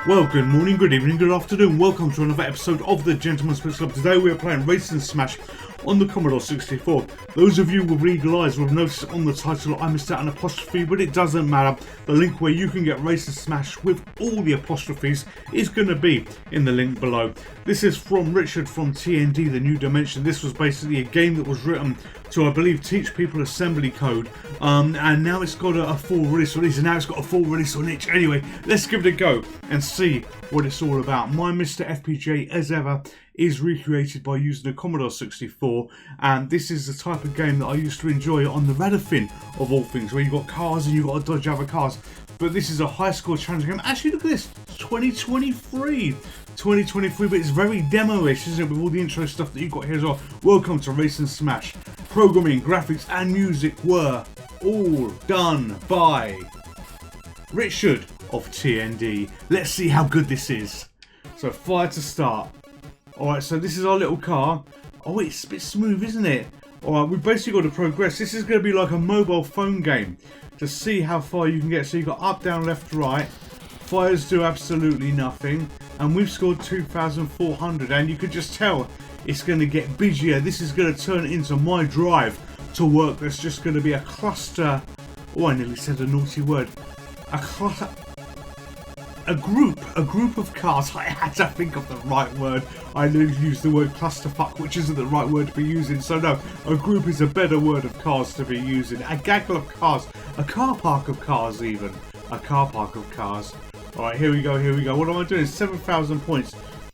Well, good morning, good evening, good afternoon. Welcome to another episode of the Gentleman's Switch Club. Today we are playing Racing Smash on the Commodore 64. Those of you with eagle eyes will have noticed on the title I missed out an apostrophe, but it doesn't matter. The link where you can get Racing Smash with all the apostrophes is going to be in the link below. This is from Richard from TND, The New Dimension. This was basically a game that was written to, I believe, teach people assembly code, and now it's got a full release, and now it's got a full release on itch. Anyway, let's give it a go and see what it's all about. My MiSTer FPGA, as ever, is recreated by using a Commodore 64, and this is the type of game that I used to enjoy on the Radafin of all things, where you've got cars and you've got to dodge other cars. But this is a high score challenging game. Actually, look at this, 2023, but it's very demo-ish, isn't it, with all the intro stuff that you've got here as well. Welcome to Racing Smash. Programming, graphics and music were all done by Richard of TND. Let's see how good this is. So fire to start. Alright, so this is our little car. Oh, it's a bit smooth, isn't it? Alright, we've basically got to progress. This is going to be like a mobile phone game to see how far you can get. So you've got up, down, left, right. Fires do absolutely nothing. And we've scored 2,400. And you could just tell it's going to get busier. This is going to turn into my drive to work. There's just going to be a cluster. Oh, I nearly said a naughty word. A group of cars. I had to think of the right word. I nearly used the word clusterfuck, which isn't the right word to be using. So no, a group is a better word of cars to be using. A gaggle of cars. A car park of cars even. A car park of cars. Alright, here we go. What am I doing? 7,000 points.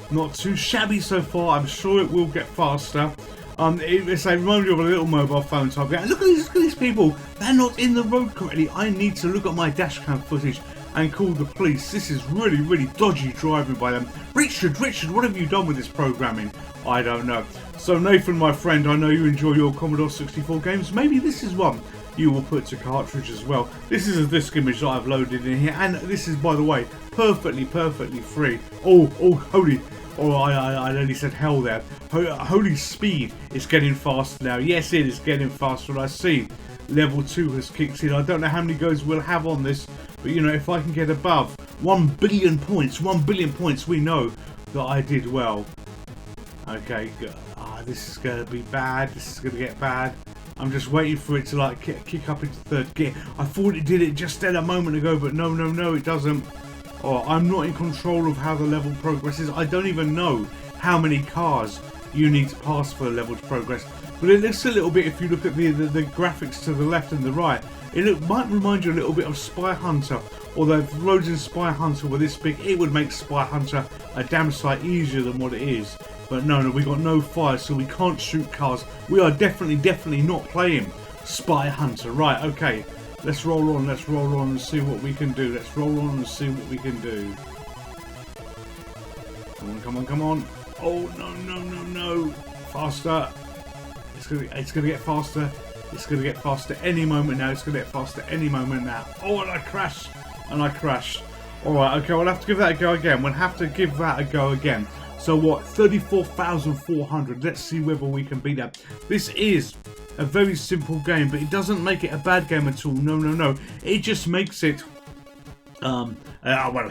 Not too shabby so far. I'm sure it will get faster. It reminds me of a little mobile phone type game. Look at these people. They're not in the road correctly. I need to look at my dashcam footage and call the police. This is really dodgy driving by them. Richard, what have you done with this programming? I don't know. So Nathan, my friend, I know you enjoy your Commodore 64 games. Maybe this is one you will put to cartridge as well. This is a disk image that I've loaded in here, and this is, by the way, perfectly free. Oh, holy. Oh, I nearly said hell there. Holy speed. It's getting faster now. Yes, it is getting faster. I see level 2 has kicked in. I don't know how many goes we'll have on this, but you know, if I can get above 1 billion points, we know that I did well. Okay, this is going to be bad. This is going to get bad. I'm just waiting for it to like kick up into third gear. I thought it did it just then a moment ago, but no, it doesn't. Oh, I'm not in control of how the level progresses. I don't even know how many cars you need to pass for the level to progress. But it looks a little bit, if you look at the graphics to the left and the right, it might remind you a little bit of Spy Hunter. Although if the roads in Spy Hunter were this big, it would make Spy Hunter a damn sight easier than what it is. But no, we got no fire, so we can't shoot cars. We are definitely not playing Spy Hunter. Right, okay. Let's roll on and see what we can do. Come on. Oh, no. Faster. It's gonna get faster. It's gonna get faster any moment now. Oh, and I crashed. Alright, okay, we'll have to give that a go again. So what, 34,400. Let's see whether we can beat that. This is a very simple game, but it doesn't make it a bad game at all. No. It just makes it a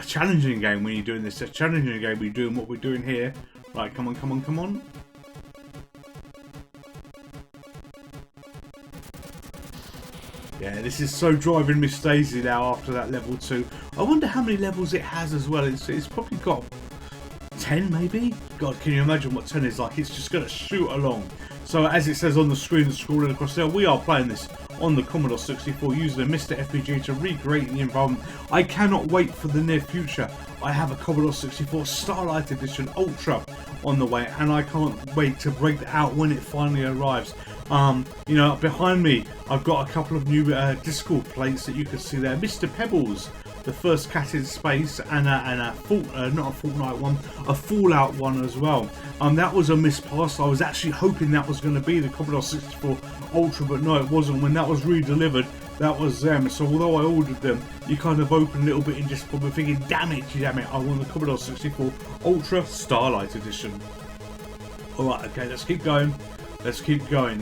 challenging game when you're doing this. A challenging game when you're doing what we're doing here. Right, come on. Yeah, this is so driving Miss Daisy now after that level 2. I wonder how many levels it has as well. It's probably got 10 maybe? God, can you imagine what 10 is like? It's just going to shoot along. So as it says on the screen and scrolling across there, we are playing this on the Commodore 64 using a MiSTer FPGA to recreate the environment. I cannot wait for the near future. I have a Commodore 64 Starlight Edition Ultra on the way, and I can't wait to break that out when it finally arrives. You know, behind me I've got a couple of new Discord plates that you can see there. Mr. Pebbles, the first cat in space, and a Fallout one as well. That was a mispass. I was actually hoping that was going to be the Commodore 64 Ultra, but no, it wasn't. When that was redelivered, that was them. So although I ordered them, you kind of open a little bit and just probably thinking, damn it, I want the Commodore 64 Ultra Starlight Edition. Alright, okay, let's keep going.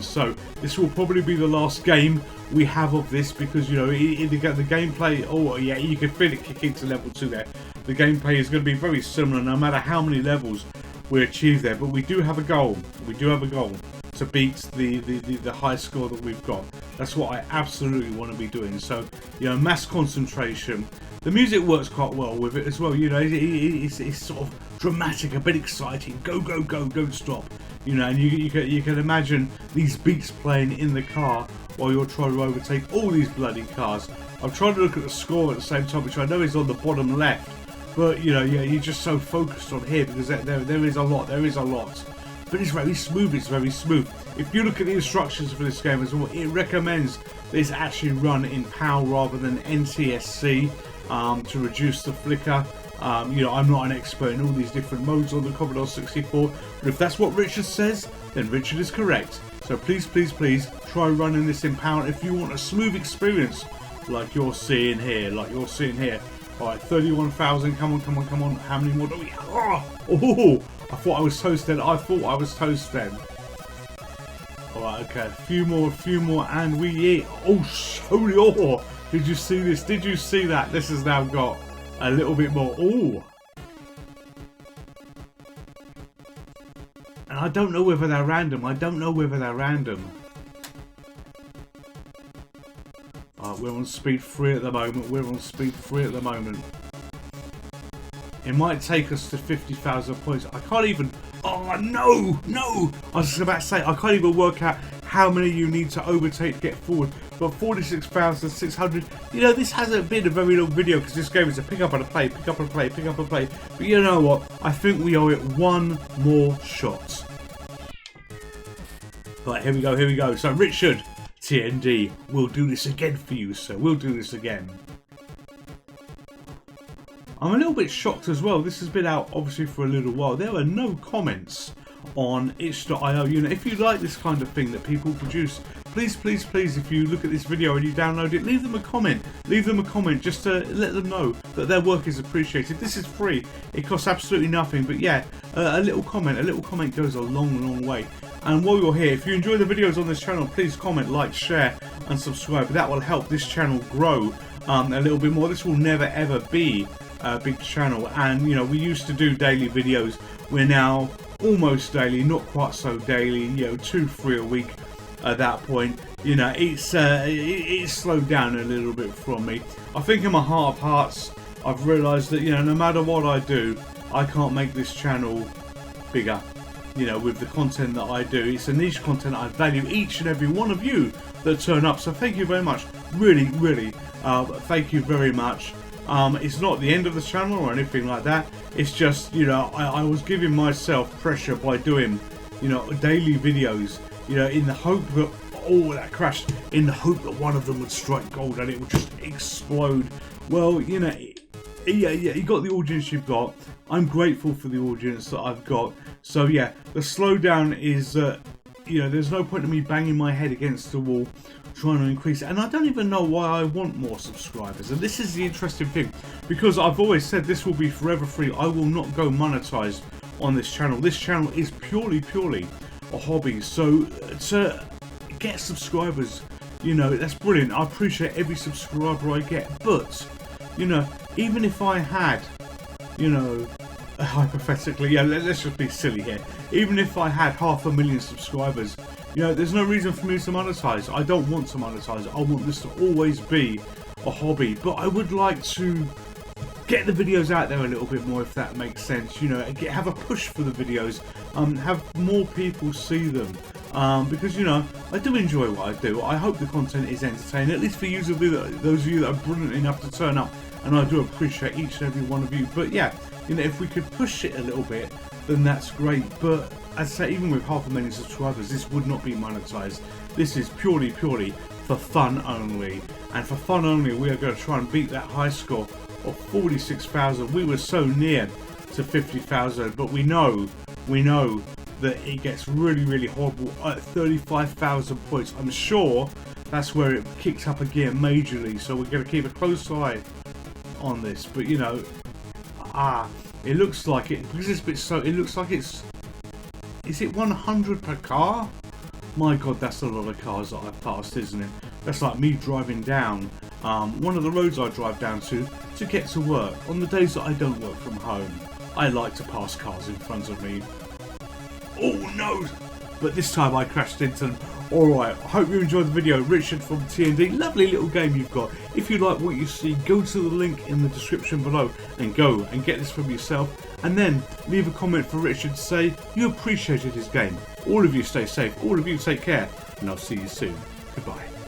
So this will probably be the last game we have of this, because you know the gameplay. Oh yeah, you can feel it kick into level 2 there. the gameplay is going to be very similar no matter how many levels we achieve there. But we do have a goal. We do have a goal to beat the high score that we've got. That's what I absolutely want to be doing. So, you know, mass concentration. The music works quite well with it as well. You know, it's sort of dramatic, a bit exciting. Go, go, go, don't stop. You know, and you can imagine these beats playing in the car while you're trying to overtake all these bloody cars. I'm trying to look at the score at the same time, which I know is on the bottom left. But, you know, yeah, you're just so focused on here because there is a lot. There is a lot. But it's very smooth, it's very smooth. If you look at the instructions for this game as well, it recommends this actually run in PAL rather than NTSC to reduce the flicker. You know, I'm not an expert in all these different modes on the Commodore 64, but if that's what Richard says, then Richard is correct. So please, please, please try running this in PAL if you want a smooth experience like you're seeing here, Alright, 31,000, come on, come on, come on. How many more do we have? Oh, I thought I was toast then. Alright, okay, a few more, and we... Oh, holy, oh! Did you see this? Did you see that? This has now got a little bit more. Oh! And I don't know whether they're random. We're on speed 3 at the moment. It might take us to 50,000 points. I can't even... Oh, no! I was just about to say, I can't even work out how many you need to overtake to get forward. But 46,600... You know, this hasn't been a very long video because this game is a pick up and a play. But you know what? I think we owe it one more shot. Right, here we go. So, Richard... TND, we'll do this again for you, sir. We'll do this again. I'm a little bit shocked as well. This has been out obviously for a little while. There are no comments on itch.io. You know, if you like this kind of thing that people produce, please, please, please, if you look at this video and you download it, leave them a comment. Just to let them know that their work is appreciated. This is free. It costs absolutely nothing. But yeah, a little comment goes a long, long way. And while you're here, if you enjoy the videos on this channel, please comment, like, share and subscribe. That will help this channel grow a little bit more. This will never ever be a big channel, and you know, we used to do daily videos. We're now almost daily, not quite so daily, you know, 2-3 a week at that point. You know, it's slowed down a little bit from me. I think in my heart of hearts I've realised that, you know, no matter what I do, I can't make this channel bigger. You know, with the content that I do, it's a niche content. I value each and every one of you that turn up, so thank you very much. Really, thank you very much. It's not the end of the channel or anything like that. It's just, you know, I was giving myself pressure by doing, you know, daily videos, you know, in the hope that, oh, that crashed, in the hope that one of them would strike gold and it would just explode. Well, you know, yeah, you got the audience you've got. I'm grateful for the audience that I've got. So yeah, the slowdown is, you know, there's no point in me banging my head against the wall trying to increase it. And I don't even know why I want more subscribers. And this is the interesting thing, because I've always said this will be forever free. I will not go monetized on this channel. This channel is purely a hobby. So to get subscribers, you know, that's brilliant. I appreciate every subscriber I get. But, you know, even if I had, you know, hypothetically, yeah, let's just be silly here. Even if I had 500,000 subscribers, you know, there's no reason for me to monetize. I don't want to monetize. I want this to always be a hobby. But I would like to get the videos out there a little bit more, if that makes sense. You know, have a push for the videos. Have more people see them. Because, you know, I do enjoy what I do. I hope the content is entertaining, at least for you, those of you that are brilliant enough to turn up. And I do appreciate each and every one of you. But yeah, you know, if we could push it a little bit, then that's great. But as I say, even with 500,000 subscribers, this would not be monetized. This is purely for fun only. And for fun only, we are going to try and beat that high score of 46,000. We were so near to 50,000, but we know that it gets really horrible at 35,000 points. I'm sure that's where it kicks up a gear majorly. So we're going to keep a close eye on this. But you know, it looks like it, because it's a bit slow. It looks like it's, is it 100 per car? My god, that's a lot of cars that I've passed, isn't it? That's like me driving down one of the roads I drive down to get to work on the days that I don't work from home. I like to pass cars in front of me. Oh no! But this time I crashed into them. Alright, I hope you enjoyed the video. Richard from TND, lovely little game you've got. If you like what you see, go to the link in the description below and go and get this from yourself. And then leave a comment for Richard to say you appreciated his game. All of you stay safe, all of you take care, and I'll see you soon. Goodbye.